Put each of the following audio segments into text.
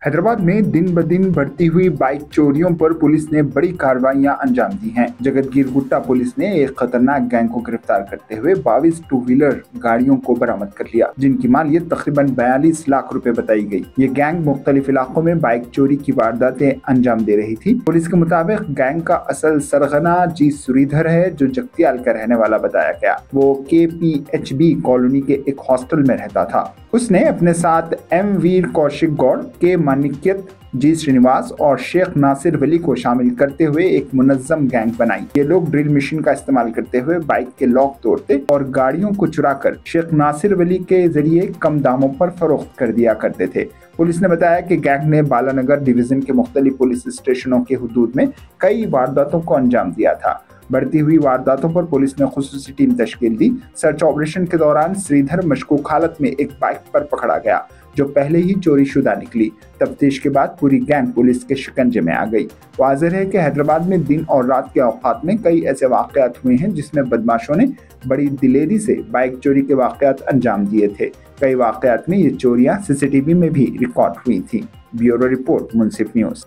हैदराबाद में दिन ब दिन बढ़ती हुई बाइक चोरियों पर पुलिस ने बड़ी कार्रवाइयां अंजाम दी हैं। जगतगिर गुट्टा पुलिस ने एक खतरनाक गैंग को गिरफ्तार करते हुए 22 टू व्हीलर गाड़ियों को बरामद कर लिया, जिनकी मालियत तकरीबन 42 लाख रुपए बताई गई। ये गैंग मुख्तलिफ इलाकों में बाइक चोरी की वारदातें अंजाम दे रही थी। पुलिस के मुताबिक गैंग का असल सरगना जी श्रीधर है, जो जगतियाल का रहने वाला बताया गया। वो KPHB कॉलोनी के एक हॉस्टल में रहता था। उसने अपने साथ M वीर कौशिक गौड़ के मानिक्यत जी श्रीनिवास और शेख नासिर वली को शामिल करते हुए एक मुनज्जम गैंग बनाई। ये लोग ड्रिल मशीन का इस्तेमाल करते हुए बाइक के लॉक तोड़ते और गाड़ियों को चुराकर शेख नासिर वली के जरिए कम दामों पर फरोख्त कर दिया करते थे। पुलिस ने बताया कि गैंग ने बालानगर डिवीजन के मुख्तलिफ पुलिस स्टेशनों के हुदूद में कई वारदातों को अंजाम दिया था। बढ़ती हुई वारदातों पर पुलिस ने खुसूसी टीम तश्कील दी। सर्च ऑपरेशन के दौरान श्रीधर मशकूक हालत में एक बाइक पर पकड़ा गया, जो पहले ही चोरी शुदा निकली। तफ्तीश के बाद पूरी गैंग पुलिस के शिकंजे में आ गई। वाज़ेह है कि हैदराबाद में दिन और रात के औकात में कई ऐसे वाक़यात हुए हैं जिसमें बदमाशों ने बड़ी दिलेरी से बाइक चोरी के वाक़यात अंजाम दिए थे। कई वाक़यात में ये चोरियां CCTV में भी रिकॉर्ड हुई थी। ब्यूरो रिपोर्ट, मुंसिफ न्यूज़।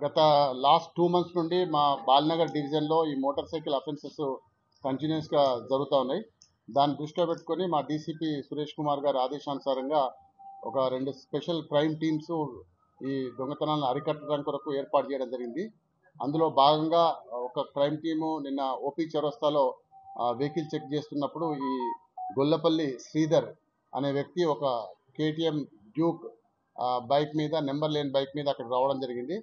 గత లాస్ట్ 2 మంత్స్ నుండి మా బాలనగర్ డివిజన్లో ఈ మోటార్ సైకిల్ అఫెన్సెస్ కంటిన్యూస్గా జరుగుతూ ఉన్నాయి. దాన్ని దృష్టిలో పెట్టుకొని మా DCP సురేష్ కుమార్ గారి ఆదేశానుసారంగా ఒక 2 స్పెషల్ క్రైమ్ టీమ్స్ ఈ దొంగతనాలను అరికట్టడం కొరకు ఏర్పాటు చేయడం జరిగింది. అందులో భాగంగా ఒక క్రైమ్ టీము నిన్న OP చౌరస్తాలో వెహికల్ చెక్ చేస్తున్నప్పుడు ఈ గొల్లపల్లి శ్రీధర్ అనే వ్యక్తి ఒక KTM డ్యూక్ బైక్ మీద, నెంబర్ లేని బైక్ మీద అక్కడ రావడం జరిగింది.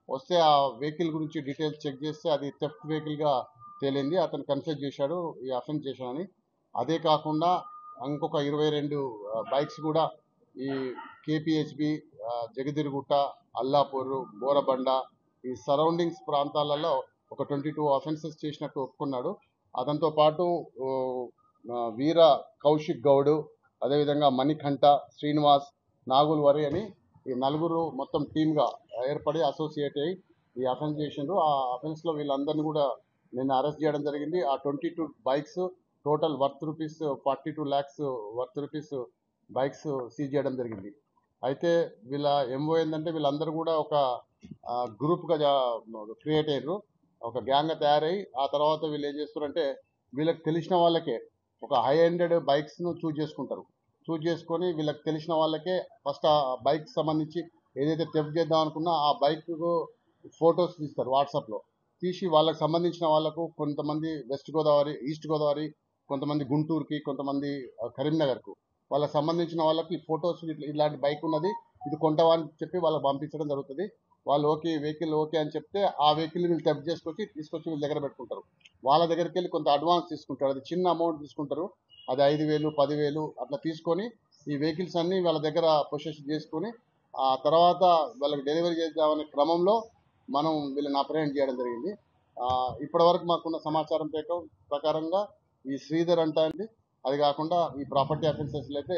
వస్తే ఆ వెహికల్ గురించి డీటెయిల్స్ చెక్ చేస్తే అది థెఫ్ట్ వెహికల్గా తేలింది. అతను కన్ఫెస్ చేశాడు ఈ అఫెన్స్ చేశాడని. అదే కాకుండా ఇంకొక 22 బైక్స్ కూడా ఈ KPHB, జగదిరుగుట్ట, అల్లాపూర్, బోరబండ ఈ సరౌండింగ్స్ ప్రాంతాలలో ఒక 22 అఫెన్సెస్ చేసినట్టు ఒప్పుకున్నాడు. అతనితో పాటు వీర కౌశిక్ గౌడ్, అదేవిధంగా మణికంఠ, శ్రీనివాస్, నాగుల్ వరి అని ఈ నలుగురు మొత్తం టీమ్గా ఏర్పడి అసోసియేట్ అయ్యి ఈ అఫెన్స్ చేసిండ్రు. ఆ అఫెన్స్లో వీళ్ళందరినీ కూడా నిన్న అరెస్ట్ చేయడం జరిగింది. ఆ 22 bikes total worth rupees 42 lakhs worth rupees bikes seize చేయడం జరిగింది. అయితే వీళ్ళ MO ఏంటంటే వీళ్ళందరూ కూడా ఒక గ్రూప్గా క్రియేట్ అయ్యారు, ఒక గ్యాంగ్గా తయారయ్యి ఆ తర్వాత వీళ్ళు ఏం చేస్తారంటే వీళ్ళకి తెలిసిన వాళ్ళకే ఒక హై ఎండెడ్ బైక్స్ను చూజ్ చేసుకుంటారు. చూజ్ చేసుకొని వీళ్ళకి తెలిసిన వాళ్ళకే ఫస్ట్ ఆ బైక్ సంబంధించి ఏదైతే థెఫ్ట్ చేద్దాం అనుకున్నా ఆ బైక్ ఫొటోస్ తీస్తారు వాట్సాప్లో. తీసి వాళ్ళకి సంబంధించిన వాళ్ళకు కొంతమంది వెస్ట్ గోదావరి, ఈస్ట్ గోదావరి, కొంతమంది గుంటూరుకి, కొంతమంది కరీంనగర్కు వాళ్ళకి సంబంధించిన వాళ్ళకి ఫొటోస్ ఇలాంటి బైక్ ఉన్నది, ఇది కొంటవా అని చెప్పి వాళ్ళకి పంపించడం జరుగుతుంది. వాళ్ళు ఓకే, వెహికల్ ఓకే అని చెప్తే ఆ వెహికల్ వీళ్ళు థెఫ్ట్ తీసుకొచ్చి వీళ్ళ దగ్గర పెట్టుకుంటారు. వాళ్ళ దగ్గరికి వెళ్ళి కొంత అడ్వాన్స్ తీసుకుంటారు. అది చిన్న అమౌంట్ తీసుకుంటారు, అది 5,000, 10,000 అట్లా తీసుకొని ఈ వెహికల్స్ అన్నీ వాళ్ళ దగ్గర పొసెషన్ చేసుకొని ఆ తర్వాత వాళ్ళకి డెలివరీ చేద్దామనే క్రమంలో మనం వీళ్ళని అప్రహెండ్ చేయడం జరిగింది. ఇప్పటివరకు మాకున్న సమాచారం ప్రకారంగా ఈ శ్రీధర్ అండి, అది కాకుండా ఈ ప్రాపర్టీ అఫెన్సెస్లో అయితే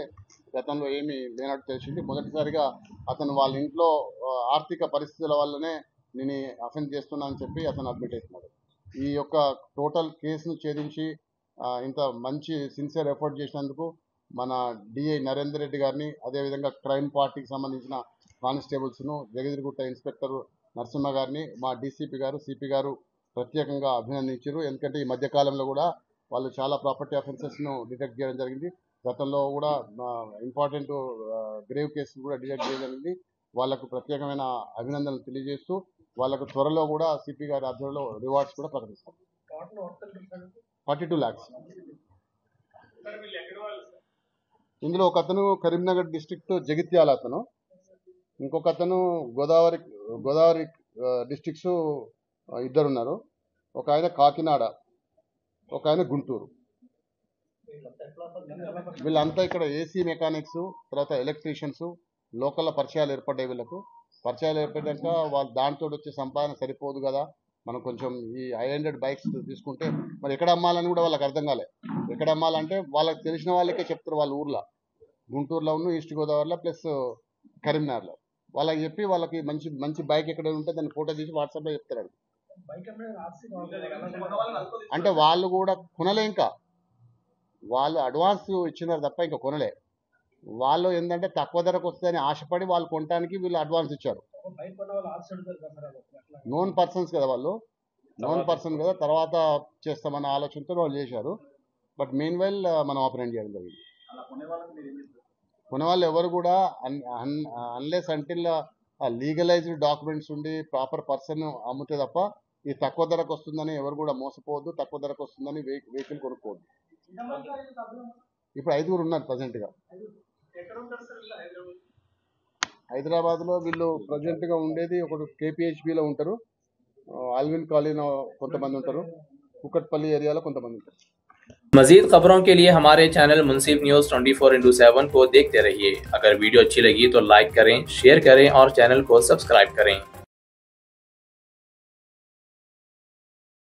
గతంలో ఏమీ లేనట్టు తెలిసింది. మొదటిసారిగా అతను వాళ్ళ ఇంట్లో ఆర్థిక పరిస్థితుల వల్లనే నేను అఫెన్స్ చేస్తున్నా అని చెప్పి అతను అడ్మిట్ అవుతున్నాడు. ఈ యొక్క టోటల్ కేసును ఛేదించి ఇంత మంచి సిన్సియర్ ఎఫర్ట్ చేసినందుకు మన DI నరేందర్ రెడ్డి గారిని, అదేవిధంగా క్రైమ్ పార్టీకి సంబంధించిన కానిస్టేబుల్స్ను, జగదిరుగుట్ట ఇన్స్పెక్టర్ నరసింహ గారిని మా DCP గారు, CP గారు ప్రత్యేకంగా అభినందించారు. ఎందుకంటే ఈ మధ్యకాలంలో కూడా వాళ్ళు చాలా ప్రాపర్టీ అఫెన్సెస్ను డిటెక్ట్ చేయడం జరిగింది. గతంలో కూడా ఇంపార్టెంట్ గ్రేవ్ కేసులు కూడా డిటెక్ట్ చేయడం జరిగింది. వాళ్ళకు ప్రత్యేకమైన అభినందనలు తెలియజేస్తూ వాళ్ళకు త్వరలో కూడా CP గారి ఆధ్వర్యంలో రివార్డ్స్ కూడా ప్రకటిస్తారు. 42 lakhs. ఇందులో ఒక అతను కరీంనగర్ డిస్ట్రిక్ట్ జగిత్యాల అతను, ఇంకొక అతను గోదావరి డిస్ట్రిక్ట్స్ ఇద్దరున్నారు. ఒక ఆయన కాకినాడ, ఒక ఆయన గుంటూరు. వీళ్ళంతా ఇక్కడ AC మెకానిక్స్, తర్వాత ఎలక్ట్రీషియన్స్, లోకల్ పరిచయాలు ఏర్పడ్డాయి. వీళ్ళకు పరిచయాలు ఏర్పడ్డాక వాళ్ళు దాంతో వచ్చే సంపాదన సరిపోదు కదా, మనం కొంచెం ఈ హై ఎండెడ్ బైక్స్ తీసుకుంటే మరి ఎక్కడ అమ్మాలని కూడా వాళ్ళకి అర్థం కాలే. ఎక్కడ అమ్మాలంటే వాళ్ళకి తెలిసిన వాళ్ళకే చెప్తారు, వాళ్ళ ఊర్లో గుంటూరులో ఉన్న, ఈస్ట్ గోదావరిలో ప్లస్ కరీంనగర్లో వాళ్ళకి చెప్పి వాళ్ళకి మంచి మంచి బైక్ ఎక్కడ ఉంటే దాన్ని ఫోటో తీసి వాట్సాప్లో చెప్తారు. అంటే వాళ్ళు కూడా కొనలే, ఇంకా వాళ్ళు అడ్వాన్స్ ఇచ్చినారు తప్ప ఇంకా కొనలే. వాళ్ళు ఏంటంటే తక్కువ ధరకు వస్తుందని ఆశపడి వాళ్ళు కొనడానికి వీళ్ళు అడ్వాన్స్ ఇచ్చారు. నోన్ పర్సన్స్ కదా వాళ్ళు, నోన్ పర్సన్ కదా, తర్వాత చేస్తామన్న ఆలోచనతో వాళ్ళు చేశారు. బట్ మెయిన్ వైల్ మనం ఆపరేట్ చేయడం జరిగింది. కొనే వాళ్ళు ఎవరు కూడా అన్లెస్ అంటిల్ లీగలైజ్డ్ డాక్యుమెంట్స్ ఉండి ప్రాపర్ పర్సన్ అమ్ముతే తప్ప ఈ తక్కువ ధరకు వస్తుందని ఎవరు కూడా మోసపోవద్దు, తక్కువ ధరకు వస్తుందని వెహికల్ కొనుక్కోవద్దు. ఇప్పుడు 5 ఉన్నారు ప్రజెంట్గా హైదరాబాద్లో. వీళ్ళు ప్రజెంట్గా ఉండేది ఒకటి KPHBలో ఉంటారు, ఆల్విన్ కాలనీ కొంతమంది ఉంటారు, కుకట్పల్లి ఏరియాలో కొంతమంది ఉంటారు. मजीद खबरों के लिए हमारे चैनल मुंसिफ न्यूज़ 24/7 को देखते रहिए। अगर वीडियो अच्छी लगी तो लाइक करें, शेयर करें और चैनल को सब्सक्राइब करें।